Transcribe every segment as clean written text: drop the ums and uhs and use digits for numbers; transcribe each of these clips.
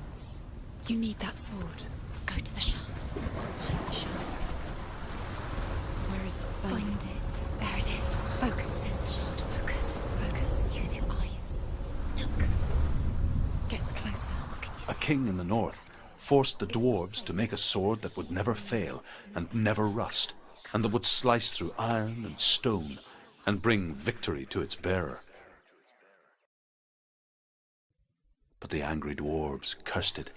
times. You need that sword. Go to the shard. Find the shards. Where is it? Find it. There it is. Focus. There's the shard. Focus. Focus. Use your eyes. Look. Get closer. What can you see? A king in the north forced the dwarves to make a sword that would never fail and never rust, and that would slice through iron and stone and bring victory to its bearer. But the angry dwarves cursed it.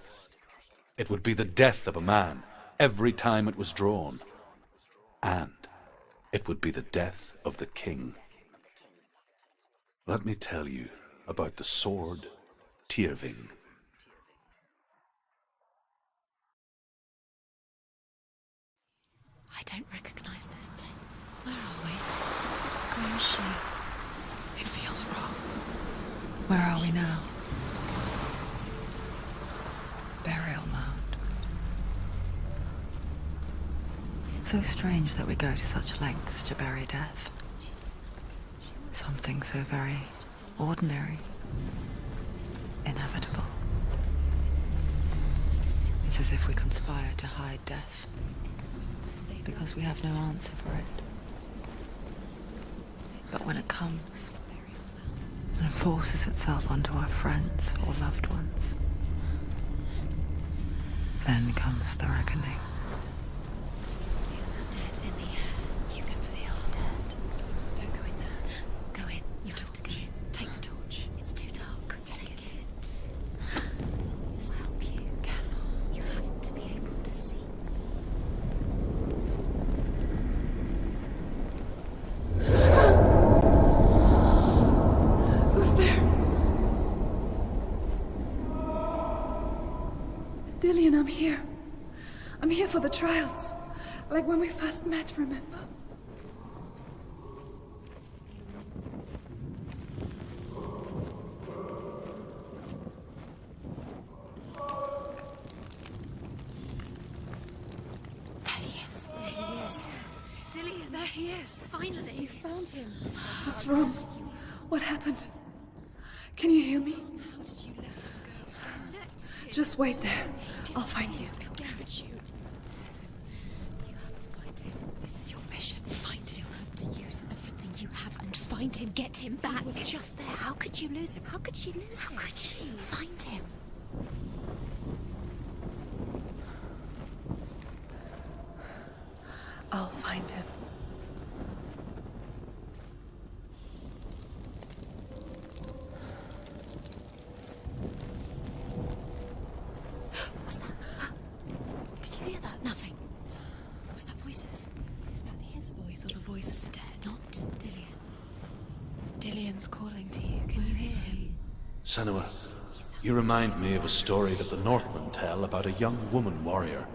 It would be the death of a man every time it was drawn, and it would be the death of the king. Let me tell you about the sword Tyrving. I don't recognize this place. Where are we? Where is she? It feels wrong. Where are we now? Burial mound. So strange that we go to such lengths to bury death. Something so very ordinary, inevitable. It's as if we conspire to hide death, because we have no answer for it. But when it comes, and forces itself onto our friends or loved ones, then comes the reckoning. Dead in the air. You can feel dead. Don't go in there. Go in. You have to go in. Take the torch. It's too dark. Take it. I'll help you. Careful. You have to be able to see. Who's there? Dillian, I'm here. I'm here for the trials. Like when we first met, remember? There he is. There he is. Dillian, there he is. Finally. You found him. What's wrong? What happened? Can you hear me? How did you let him go? Just wait there. I'll find you. He'll get you. You have to find him. This is your mission. Find him. You have to use everything you have and find him. Get him back. He was just there. How could you lose him? How could you lose him? How could you? Find him. I'll find him. What's that? Did you hear that? Nothing. Was that voices? Is that his voice or the voice dead? Not Dillian. Dillian's calling to you. Can you hear him? Senua, you remind me of a story that the Northmen tell about a young woman warrior.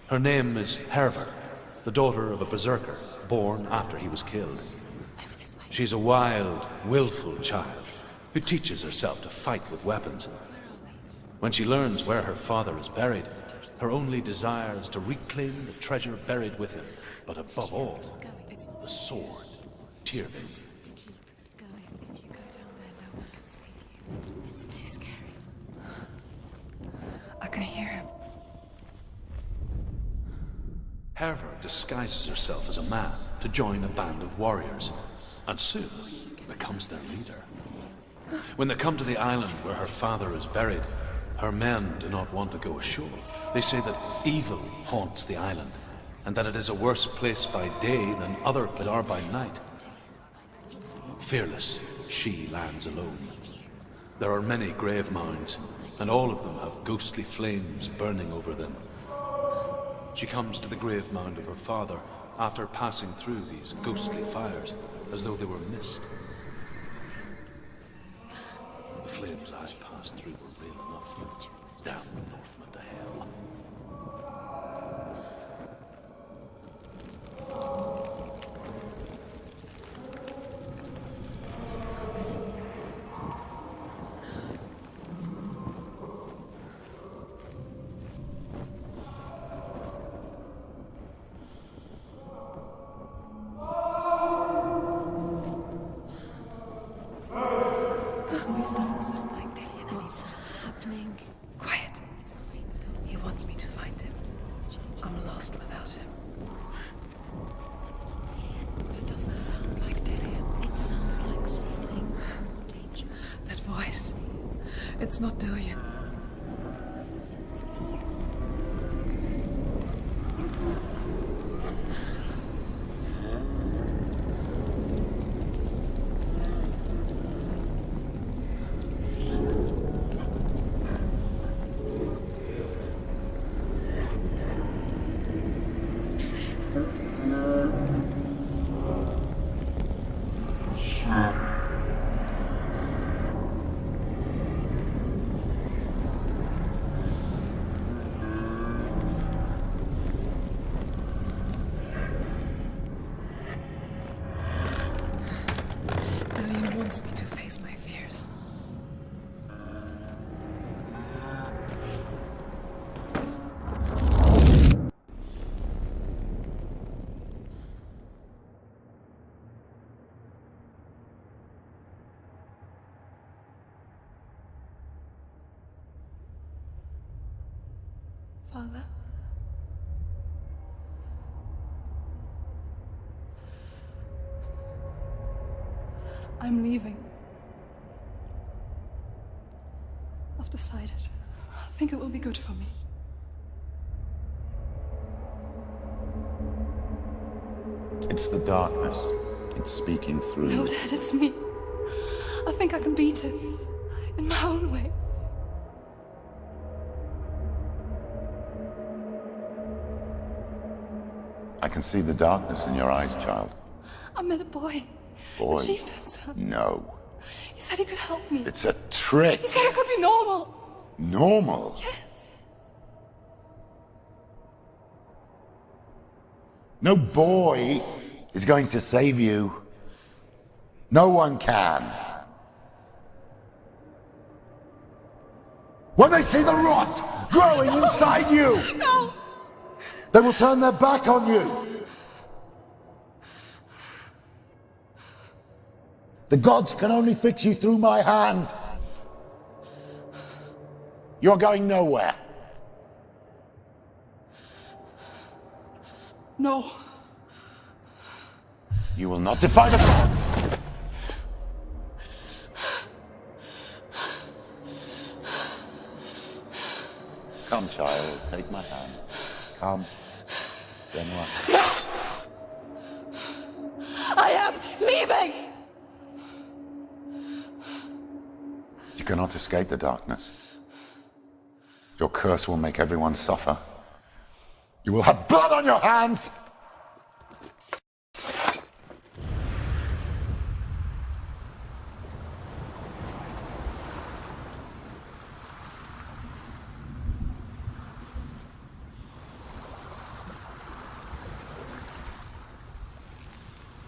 Her name is Hervor, the daughter of a berserker, born after he was killed. Over this way. She's a wild, willful child who teaches herself to fight with weapons. When she learns where her father is buried, her only desire is to reclaim the treasure buried with him, but above all, the sword, Tyrving. To keep going. If you go down there, no one can save you. It's too scary. I can hear him. Hervor disguises herself as a man to join a band of warriors, and soon becomes their leader. When they come to the island where her father is buried, her men do not want to go ashore. They say that evil haunts the island, and that it is a worse place by day than other places are by night. Fearless, she lands alone. There are many grave mounds, and all of them have ghostly flames burning over them. She comes to the grave mound of her father after passing through these ghostly fires, as though they were mist. The flames I passed through were real enough. Damn the Northmen to hell. This doesn't sound like Dillian. What's happening? Quiet. He wants me to find him. I'm lost without him. It's not Dillian. That doesn't sound like Dillian. It sounds like something more dangerous. That voice. It's not Dillian. Wants me to face my fears. Father? I'm leaving. I've decided. I think it will be good for me. It's the darkness. It's speaking through No, you. Dad, it's me. I think I can beat it. In my own way. I can see the darkness in your eyes, child. I met a boy. Boy. The chief himself. No. He said he could help me. It's a trick. He said I could be normal. Normal. Yes. No boy is going to save you. No one can. When they see the rot growing inside you, No! they will turn their back on you. The gods can only fix you through my hand. You're going nowhere. No. You will not defy the gods. Come, child, take my hand. Come. Senua. I am leaving! You cannot escape the darkness. Your curse will make everyone suffer. You will have blood on your hands!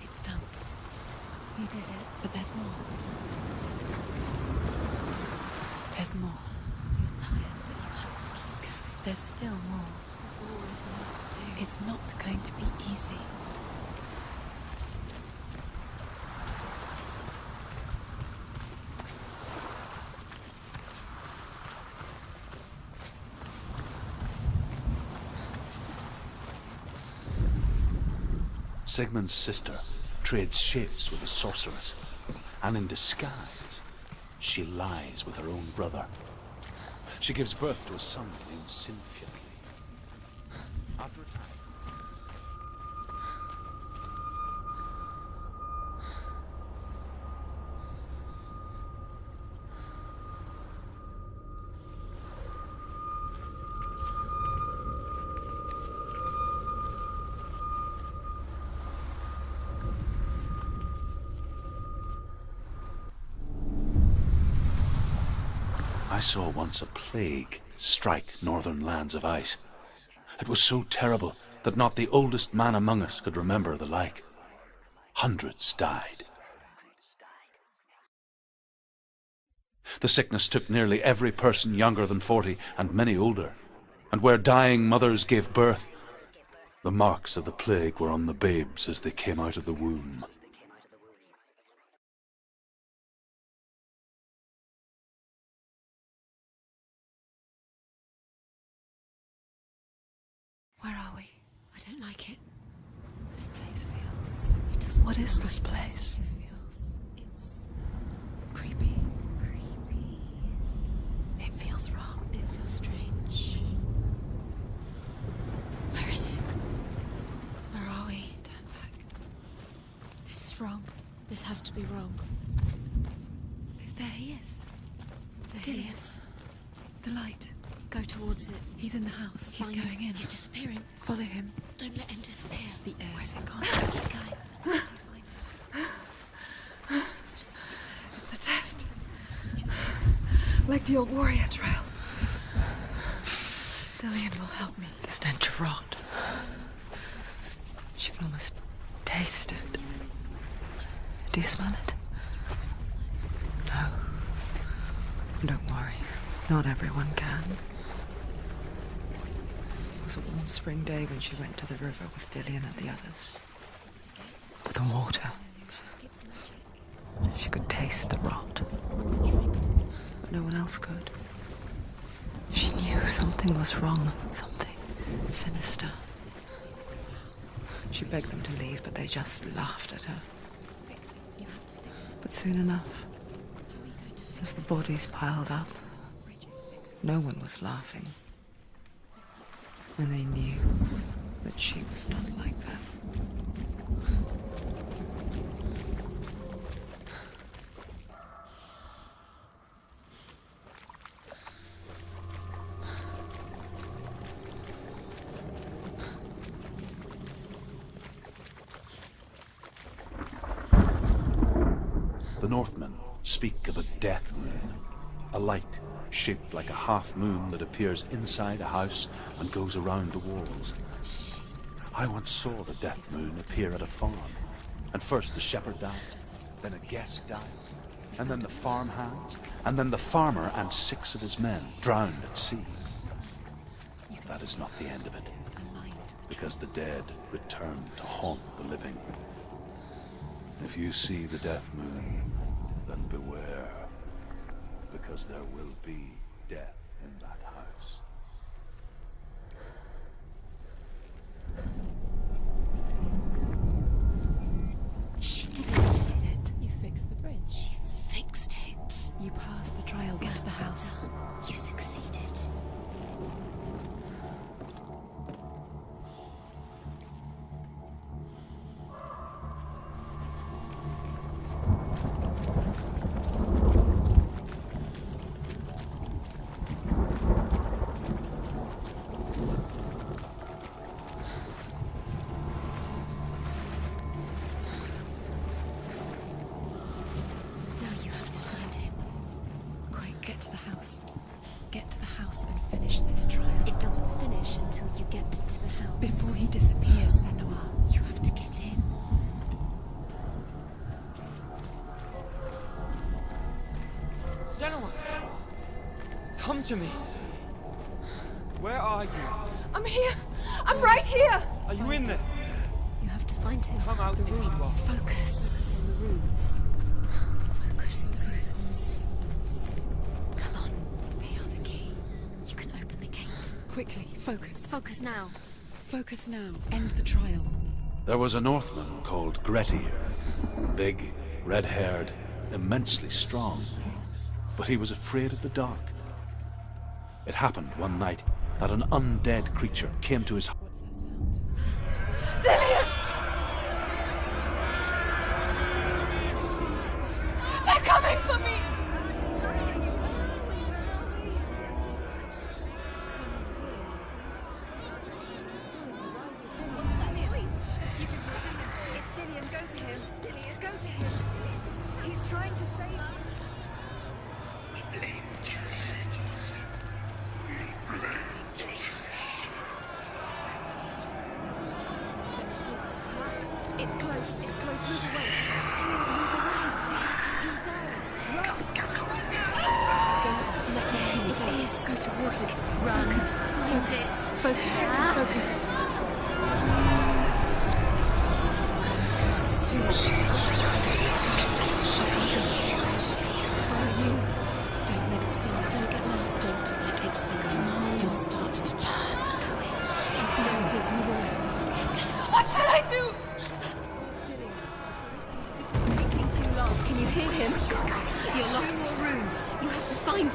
It's done. You did it, but there's more. There's more. You're tired, but you have to keep going. There's still more. There's always more to do. It's not going to be easy. Sigmund's sister trades shapes with a sorceress, and in disguise, she lies with her own brother. She gives birth to a son named Sinfian. After a time, I saw once a plague strike northern lands of ice. It was so terrible that not the oldest man among us could remember the like. Hundreds died. The sickness took nearly every person younger than 40 and many older, and where dying mothers gave birth, the marks of the plague were on the babes as they came out of the womb. Where are we? I don't like it. This place feels... It doesn't... What is this place? It feels... It's... creepy. Creepy. It feels wrong. It feels strange. Where is it? Where are we? Turn back. This is wrong. This has to be wrong. There he is. There he is. The light. Go towards it. He's in the house. He's Find it. going in. He's disappearing. Follow him. Don't let him disappear. The air. Where's it gone? Keep Keep going. Where do you find it? It's just It's a test. Like the old warrior trials. Dillian will help me. The stench of rot. She can almost taste it. Do you smell it? No. Don't worry. Not everyone can. It was a warm spring day when she went to the river with Dillian and the others. To the water. She could taste the rot. But no one else could. She knew something was wrong. Something sinister. She begged them to leave, but they just laughed at her. But soon enough, as the bodies piled up, no one was laughing. And they knew that she was not like that. The Northmen speak of a death moon, a light shaped like a half moon that appears inside a house and goes around the walls. I once saw the death moon appear at a farm, and first the shepherd died, then a guest died, and then the farmhand, and then the farmer and 6 of his men drowned at sea. That is not the end of it, because the dead return to haunt the living. If you see the death moon, then beware, because there will be death in that house. She did it. You fixed the bridge. She fixed it. You passed the trial. Get to the house. You succeeded. Now you have to find him. Quick, get to the house. Get to the house and finish this trial. It doesn't finish until you get to the house. Before he disappears, Senua. You have to get in. Senua! Come to me! Where are you? I'm here. I'm right here. Are you in there? You have to find him. Come out if you are. Focus. The rooms. Focus the rooms. Come on. They are the key. You can open the gate. Quickly, focus. Focus now. Focus now. End the trial. There was a Northman called Grettir, big, red-haired, immensely strong, but he was afraid of the dark. It happened one night that an undead creature came to his house. What's that sound? Dillian! They're coming for me! It's Dillian. Go to him. Dillian, go to him. He's trying to save us. It's close. It's close. Move away. Senua, move away. You'll die. Run. Don't let it see. It is. Go towards it. Run. Focus. Find Focus. it. Focus. Ah. Focus. Where are you? Don't let it see. Don't get lost. Don't let it see. You'll start to burn. Going. Keep out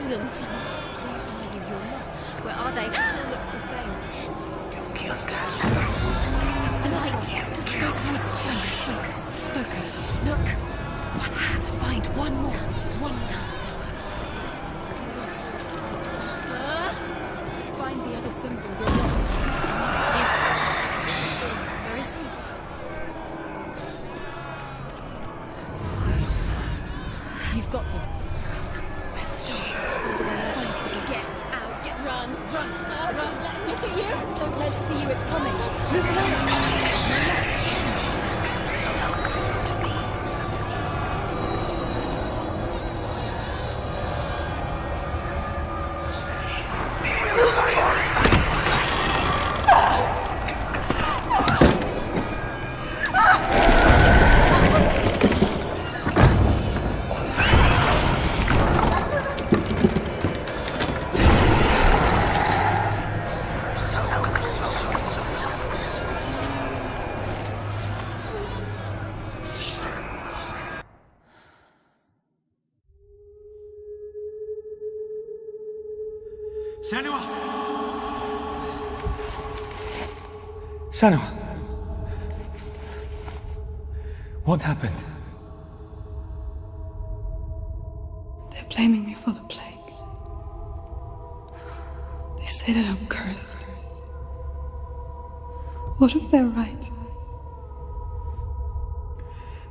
isn't. Where are you? You're lost. Where are they? It still looks the same. The light. Those words in front of us. Focus. Look. One had to find one more. One little symbol. Lost. Find the other symbol. You're lost. Where is he? You've got them. Where's the door? Find it. Get out. Run. Run. Run. Let him look at you. Don't let it see you. It's coming. Move away. You're lost again. Senua! Senua! What happened? They're blaming me for the plague. They say that I'm cursed. What if they're right?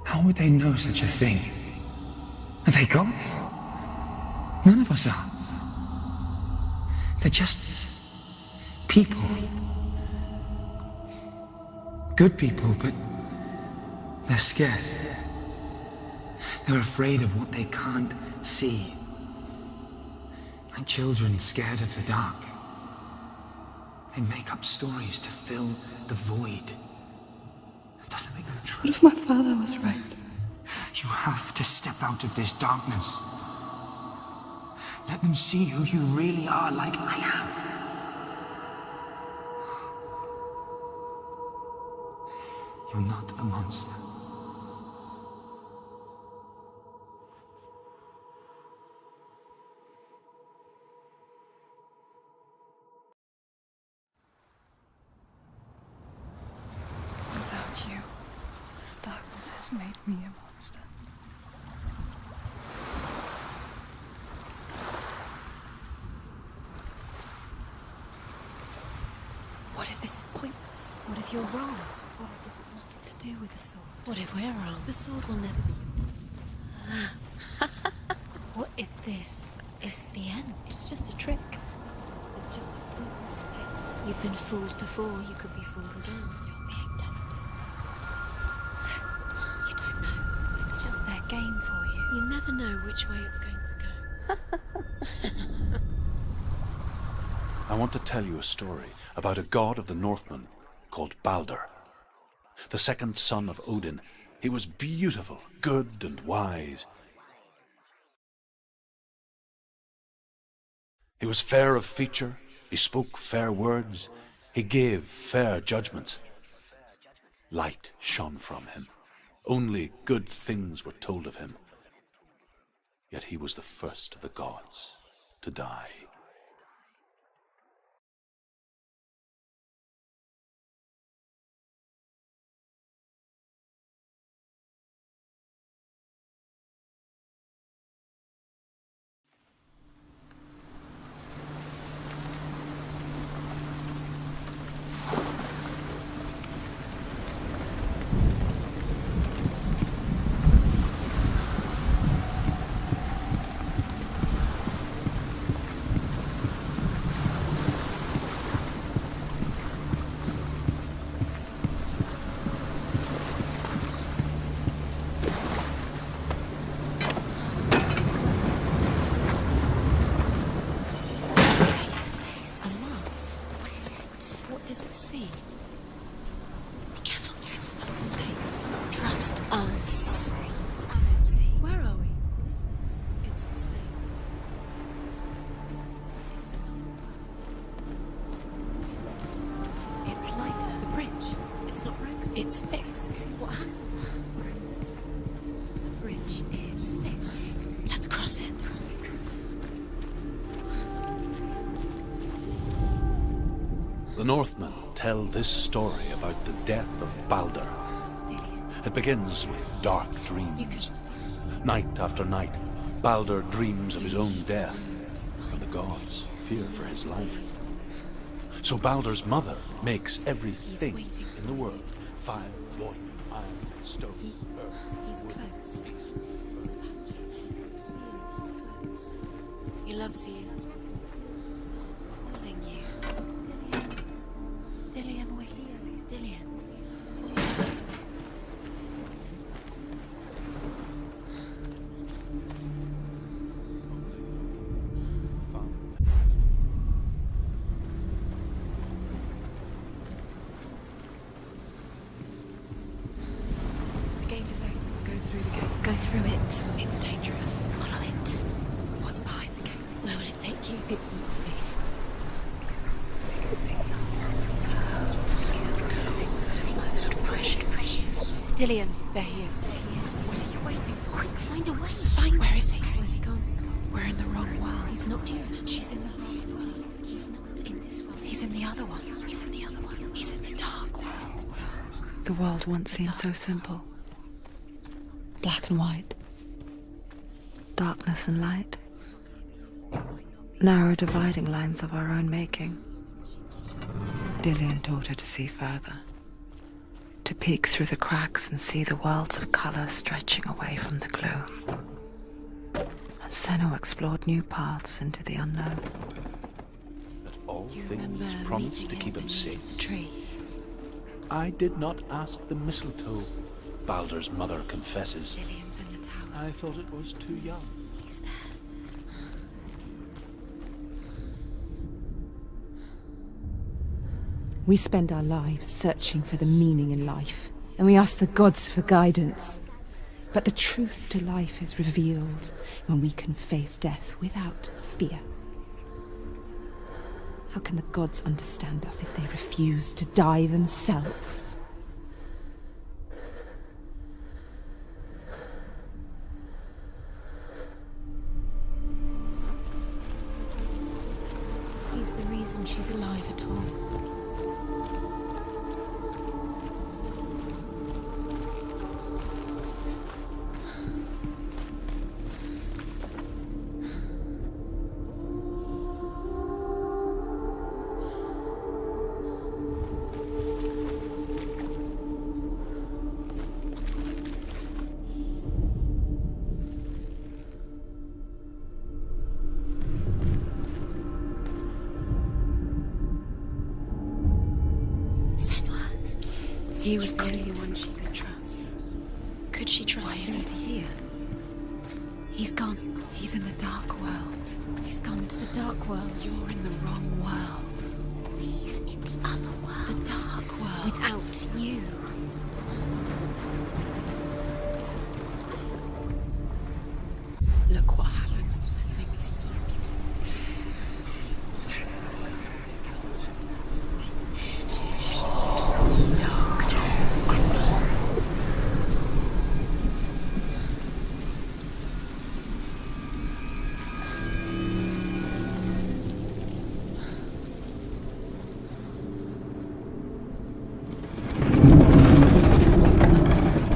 How would they know such a thing? Are they gods? None of us are. They're just people. Good people, but they're scared. They're afraid of what they can't see. Like children scared of the dark. They make up stories to fill the void. It doesn't make them true. What if my father was right? You have to step out of this darkness. Let them see who you really are, like I have. You're not a monster. Without you, this darkness has made me a monster. What if this is pointless? What if you're wrong? What if this has nothing to do with the sword? What if we're wrong? The sword will never be yours. What if this is the end? It's just a trick. It's just a pointless test. You've been fooled before, you could be fooled again. You're being tested. You don't know. It's just their game for you. You never know which way it's going to go. I want to tell you a story about a god of the Northmen called Baldur. The second son of Odin. He was beautiful, good and wise. He was fair of feature, he spoke fair words, he gave fair judgments. Light shone from him. Only good things were told of him. Yet he was the first of the gods to die. The Northmen tell this story about the death of Baldur. It begins with dark dreams. Night after night, Baldur dreams of his own death, and the gods fear for his life. So Baldur's mother makes everything in the world: fire, water, iron, stone, earth. He's close. He loves you. Calling you. Dillian, we're here. Dillian. The gate is open. Go through the gate. Go through it. It's dangerous. Follow it. What's behind the gate? Where will it take you? It's not safe. Dillian. There he is. What are you waiting for? Quick, find a way. Where is he? Where's he gone? We're in the wrong world. He's not here. She's in the wrong world. He's not in this world. He's in the other one. He's in the other one. He's in the dark world. The dark. The world once seemed so simple. Black and white. Darkness and light. Narrow dividing lines of our own making. Dillian taught her to see further. To peek through the cracks and see the worlds of colour stretching away from the gloom. And Senua explored new paths into the unknown. That all Remember things promised to meeting keep him safe. The tree. I did not ask the mistletoe, Baldur's mother confesses. Dillian's in the tower. I thought it was too young. He's there. We spend our lives searching for the meaning in life, and we ask the gods for guidance. But the truth to life is revealed when we can face death without fear. How can the gods understand us if they refuse to die themselves? He's the reason she's alive at all. He was the only one she could trust. Could she trust Why him? isn't he here? He's gone. He's in the dark world. He's gone to the dark world. You're in the wrong world. He's in the other world. The dark world. Without you. Look what happens to the things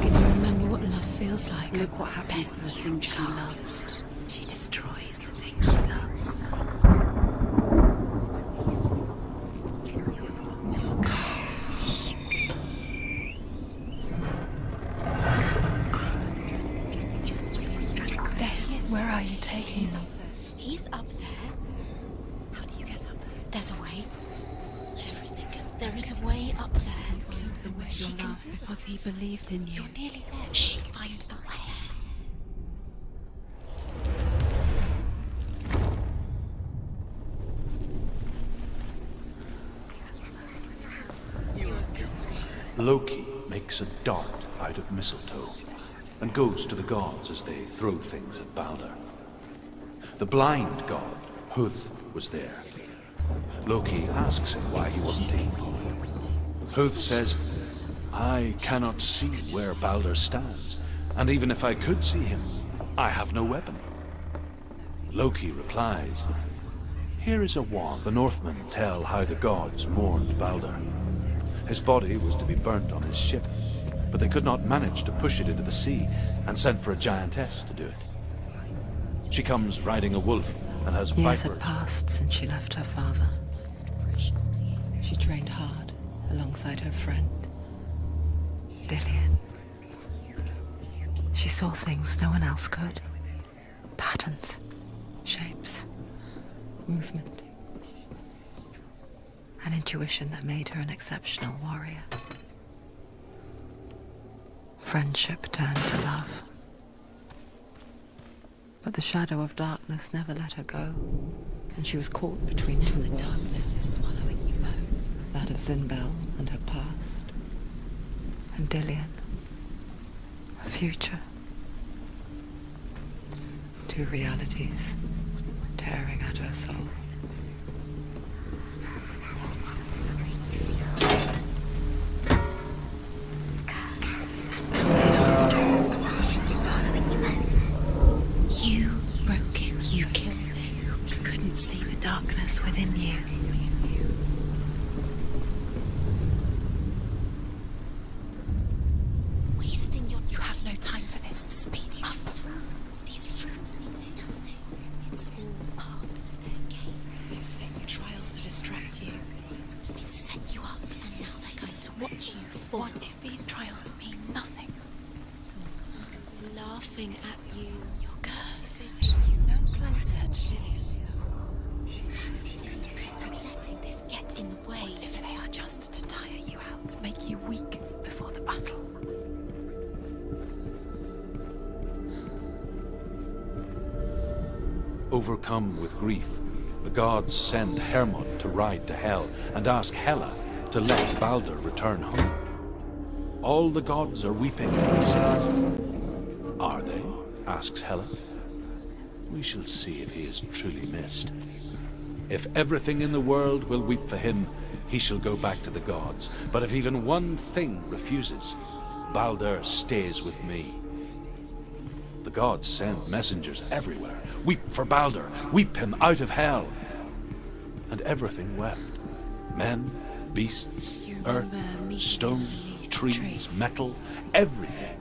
Can you remember what love feels like? Look what happens to the things she loves. She destroys the things she loves. There he is. Where are you taking He's me? up there. He's up there. How do you get up there? There's a way. Everything goes. There is a way up there. Find the way She your can love do because this. he believed in you. You're nearly there. She can find the way. Loki makes a dart out of mistletoe and goes to the gods as they throw things at Baldur. The blind god, Huth, was there. Loki asks him why he wasn't eaten. Huth says, I cannot see where Baldur stands, and even if I could see him, I have no weapon. Loki replies, Here is a wand. The Northmen tell how the gods mourned Balder. His body was to be burnt on his ship, but they could not manage to push it into the sea and sent for a giantess to do it. She comes riding a wolf and has Years vipers. had passed since she left her father. She trained hard alongside her friend, Dillian. She saw things no one else could. Patterns, shapes, movement. An intuition that made her an exceptional warrior. Friendship turned to love. But the shadow of darkness never let her go, and she was caught between two worlds. Darkness is swallowing you both. That of Zinbel and her past, and Dillian, her future. Two realities tearing at her soul. You broke it. You killed it. You couldn't see the darkness within you. Wasting your time. You have no time for this. Speed up. These rooms mean nothing. It's all part of their game. They've set you trials to distract you. They've set you up, and now they're going to watch you fall. What if these trials mean nothing? Someone's laughing at you. You're cursed. No closer to Dillian. You're letting this get in the way. What if they are just to tire you out, to make you weak before the battle? Overcome with grief, the gods send Hermod to ride to Hell and ask Hela to let Balder return home. All the gods are weeping, he says. Are they? Asks Hela. We shall see if he is truly missed. If everything in the world will weep for him, he shall go back to the gods. But if even one thing refuses, Balder stays with me. The gods send messengers everywhere. Weep for Balder, weep him out of Hell. And everything wept. Men, beasts, earth, stone, trees, metal, everything.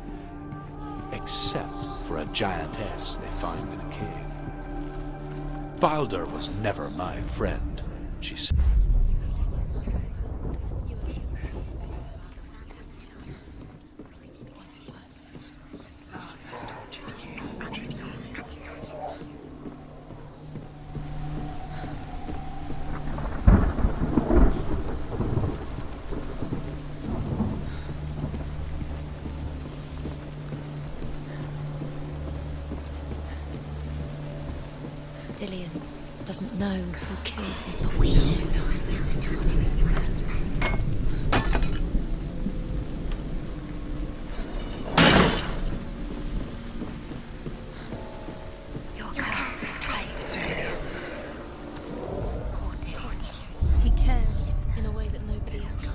Except for a giantess they find in a cave. Balder was never my friend, she said. Dillian doesn't know who killed him, but we do. Your curse is played. Poor Dillian. He cared in a way that nobody else did.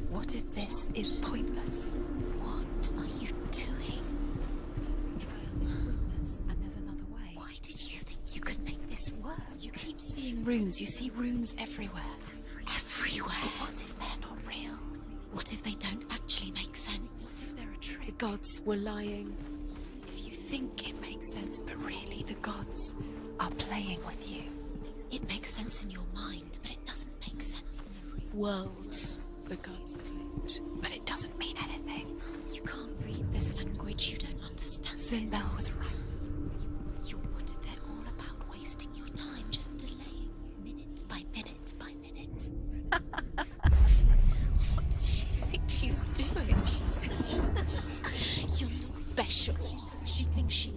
What if this is pointless? What are you doing? And there's another way. Why did you think you could make this work? You keep seeing runes. You see runes everywhere. Everywhere. But what if they're not real? What if they don't actually make sense? What if they're a trick? The gods were lying. If you think it makes sense, but really the gods are playing with you. It makes sense in your mind, but it doesn't make sense in the real world. The gods claimed, but it doesn't mean anything. You can't read this language, you don't understand. Zinbel was right. What if they're all about wasting your time, just delaying minute by minute by minute? What does she think she's doing? You're not special. She thinks she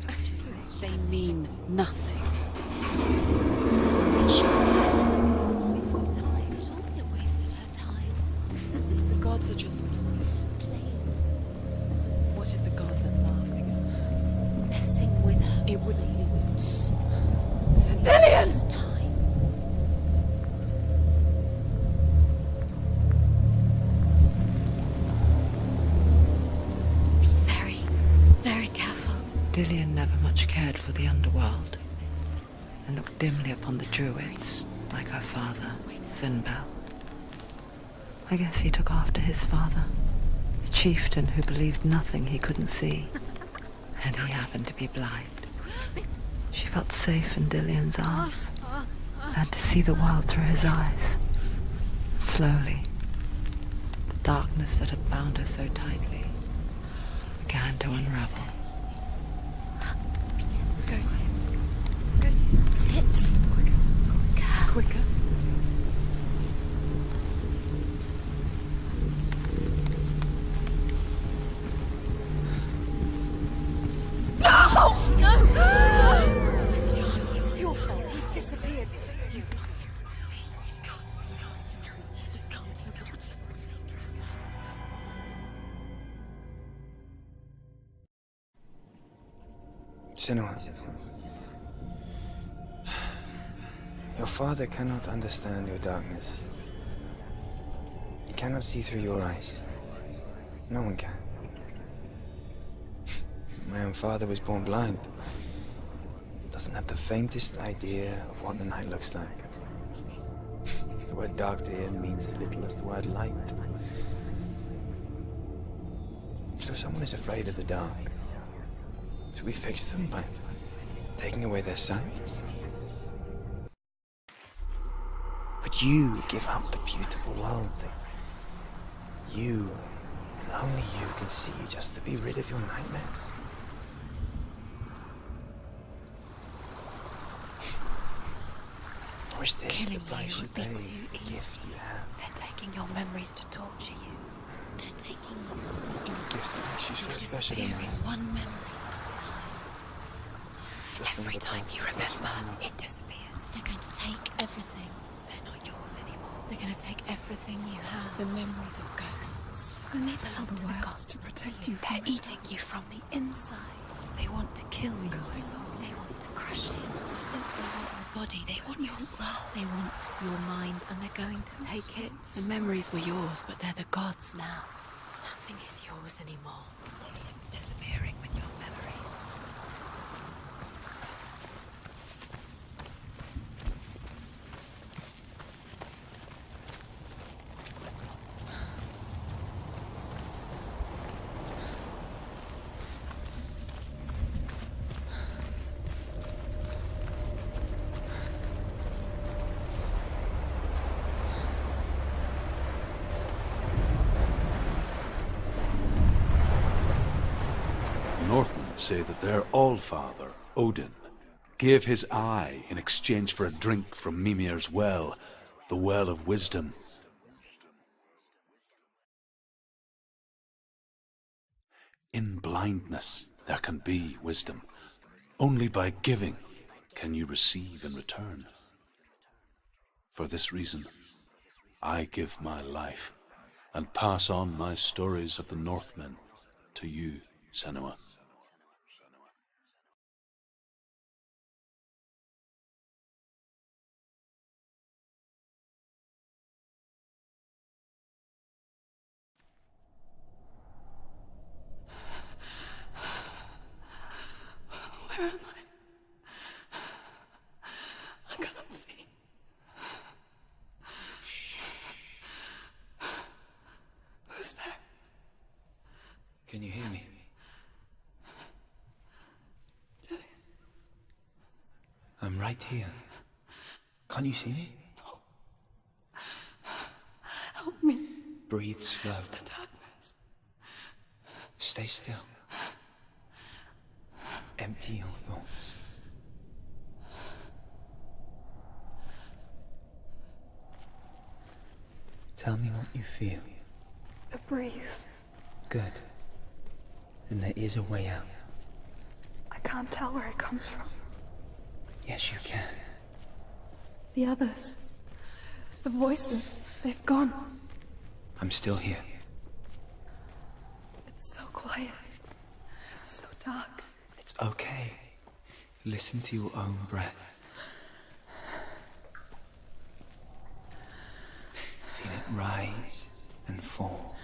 is. They mean nothing. The gods are just playing. What if the gods are laughing at her? Messing with her. It wouldn't mean it. Dillian! Time. Dillian never much cared for the underworld, and looked dimly upon the druids, like her father, Zinbel. I guess he took after his father, a chieftain who believed nothing he couldn't see, and he happened to be blind. She felt safe in Dillian's arms, and to see the world through his eyes. Slowly, the darkness that had bound her so tightly began to unravel. That's it. Quicker. It's your fault. He's disappeared. You've lost him to the sea. He's gone. You've lost him to it. Just come to the water. He's drowned. Senua, your father cannot understand your darkness. He cannot see through your eyes. No one can. My own father was born blind. Doesn't have the faintest idea of what the night looks like. The word dark to him means as little as the word light. So someone is afraid of the dark. Should we fix them by taking away their sight? Would you give up the beautiful world that you, and only you, can see just to be rid of your nightmares? Or is this Killing the price you you would be pay too for the easy. gift you have? They're taking your memories to torture you. They're taking you A gift that makes you feel special disappearing enough. one memory at a time. Just Every another time part you of the remember, past. it disappears. They're going to take everything. They're not yours anymore. They're going to take everything you have. The memories of ghosts. I need belong the to the world gods, to not protect you. you from They're the eating you from the inside. They want to kill your soul. They want to crush it. They want your body. They want your soul. They want your mind, and they're going to take it. The memories were yours, but they're the gods now. Nothing is yours anymore. It's disappearing with your memories. Northmen say that their Allfather, Odin, gave his eye in exchange for a drink from Mimir's well, the Well of Wisdom. In blindness there can be wisdom. Only by giving can you receive in return. For this reason, I give my life and pass on my stories of the Northmen to you, Senua. Where am I? I can't see. Who's there? Can you hear me? Dillian. I'm right here. Can't you see me? Help me. Breathe slow. It's the darkness. Stay still. Empty your thoughts. Tell me what you feel. A breeze. Good. Then there is a way out. I can't tell where it comes from. Yes, you can. The others. The voices. They've gone. I'm still here. It's so quiet. So dark. It's okay. Listen to your own breath. Feel it rise and fall.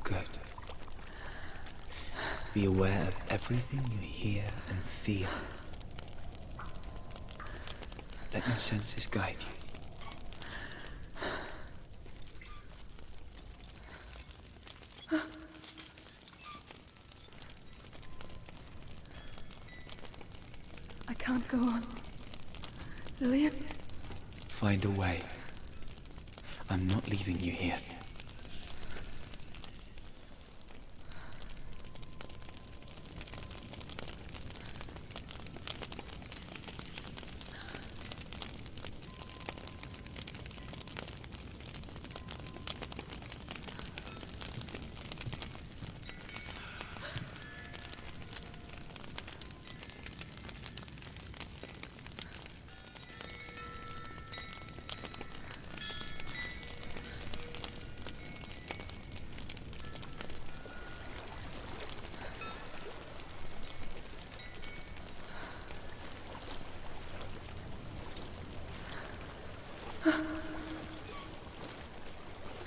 Good. Be aware of everything you hear and feel. Let your senses guide you. I can't go on. Dillian? Find a way. I'm not leaving you here.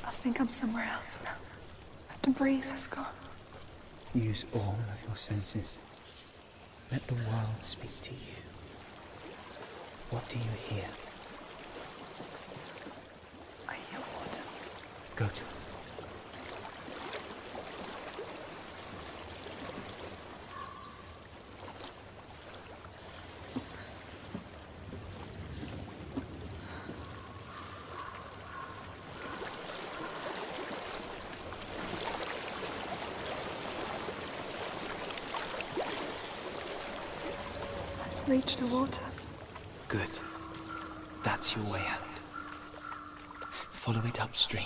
I think I'm somewhere else now. The breeze has gone. Use all of your senses. Let the world speak to you. What do you hear? I hear water. Go to it. Reach the water. Good. That's your way out. Follow it upstream.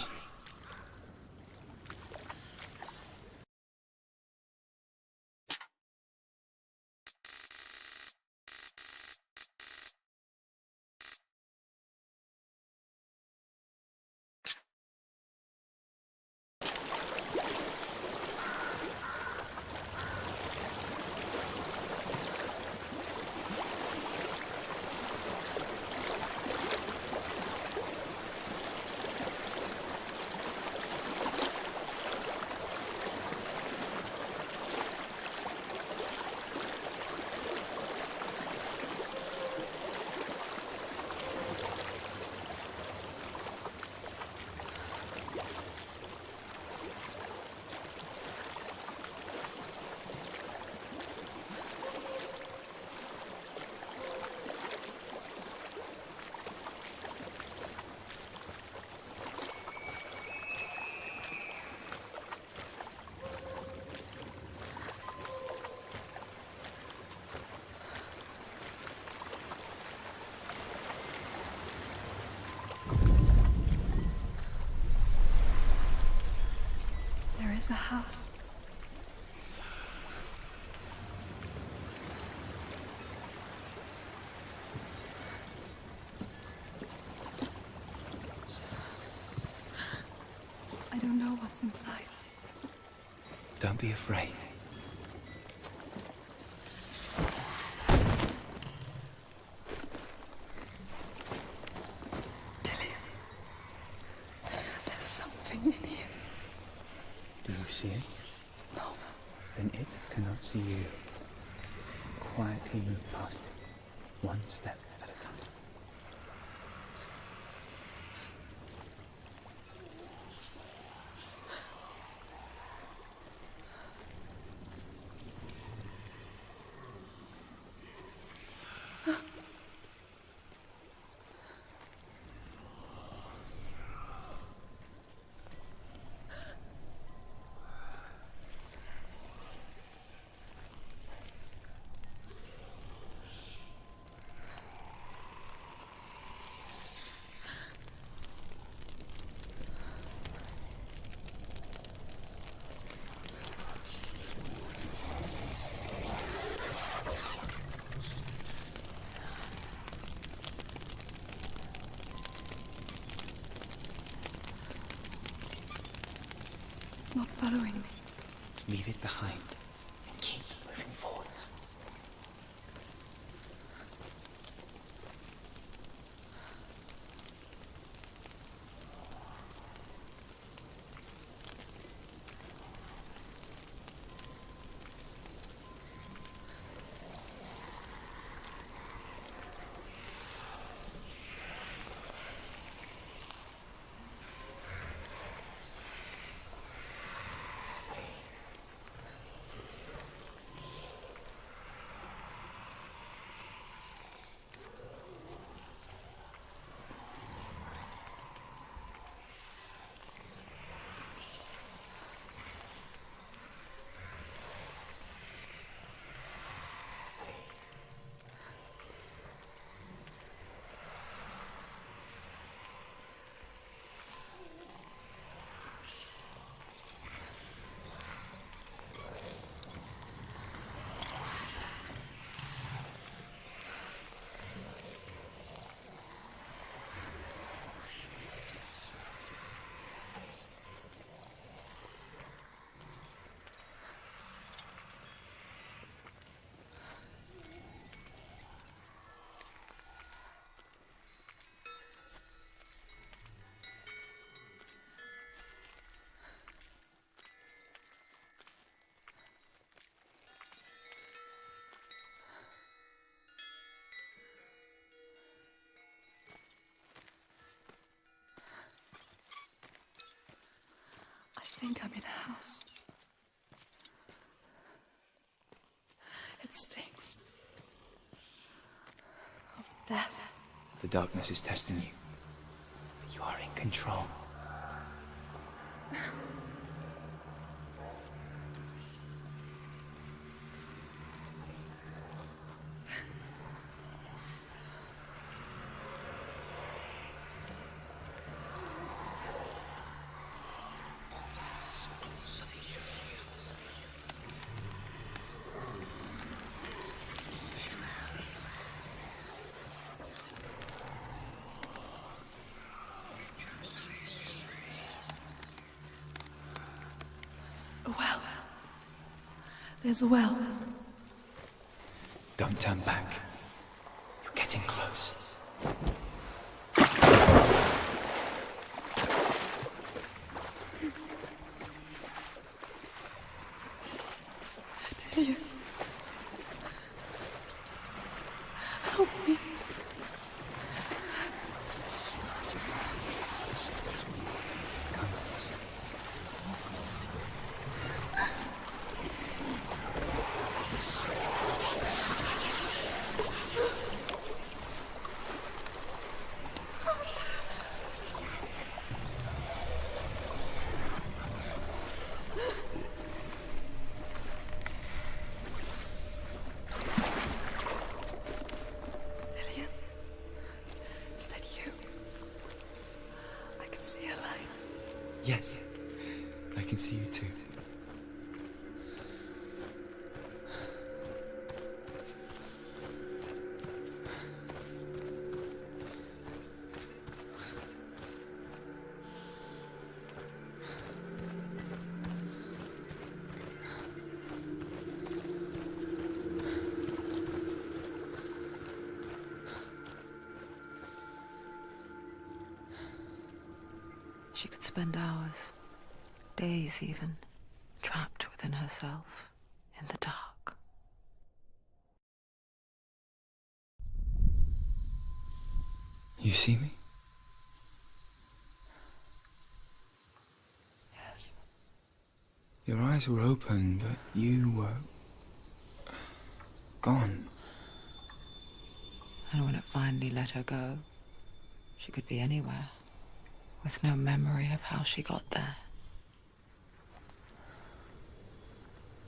There is a house. I don't know what's inside. Don't be afraid. Dillian, there's something in here. Do you see it? No. Then it cannot see you. Quietly move past it, one step at a time. It's not following me. Leave it behind and keep moving forwards. think I'm in a house. It stinks of death. The darkness is testing you. You are in control. A well. There's a well. Don't turn back. You're getting close. Delia. Help me. Come to us. Delia. Is that you? I can see a light. Yes, I can see you too. She could spend hours, days even, trapped within herself, in the dark. You see me? Yes. Your eyes were open, but you were gone. And when it finally let her go, she could be anywhere, with no memory of how she got there.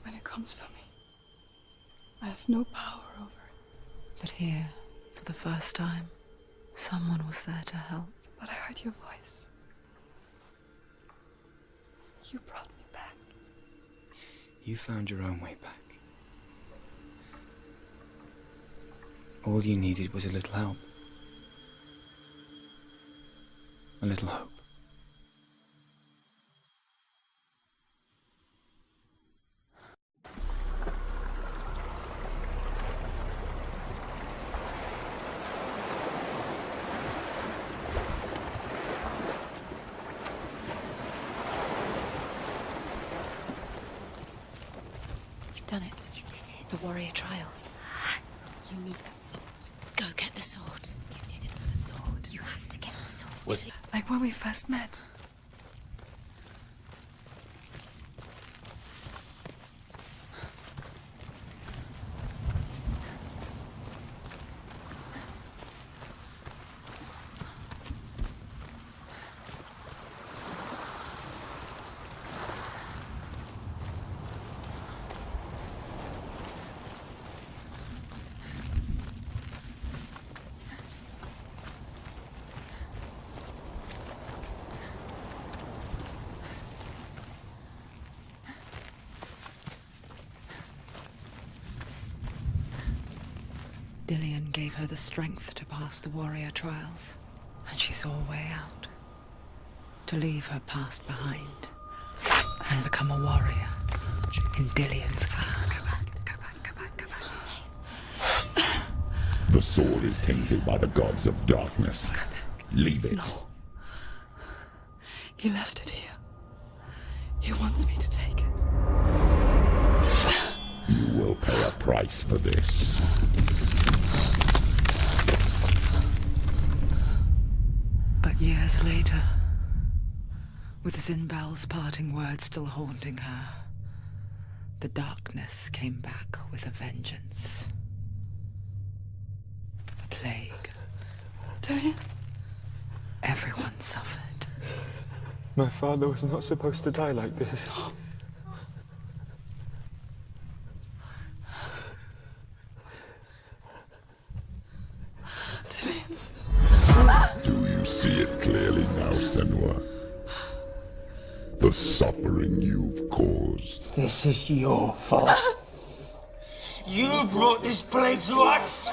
When it comes for me, I have no power over it. But here, for the first time, someone was there to help. But I heard your voice. You brought me back. You found your own way back. All you needed was a little help. A little hope. You've done it. You did it. The warrior trials. You need that sword. Go get the sword. You did it for the sword. You have to get the sword. What? Like when we first met. Dillion gave her the strength to pass the warrior trials, and she saw a way out. To leave her past behind, and become a warrior in Dillion's clan. Go back. It's not safe. The sword is tainted by the gods of darkness. Leave it. No. He left it here. He wants me to take it. You will pay a price for this. But years later, With Zinbel's parting words still haunting her, the darkness came back with a vengeance. A plague. Dillian? Everyone suffered. My father was not supposed to die like this. Do you see it clearly now, Senua? The suffering you've caused. This is your fault. You brought this plague to us!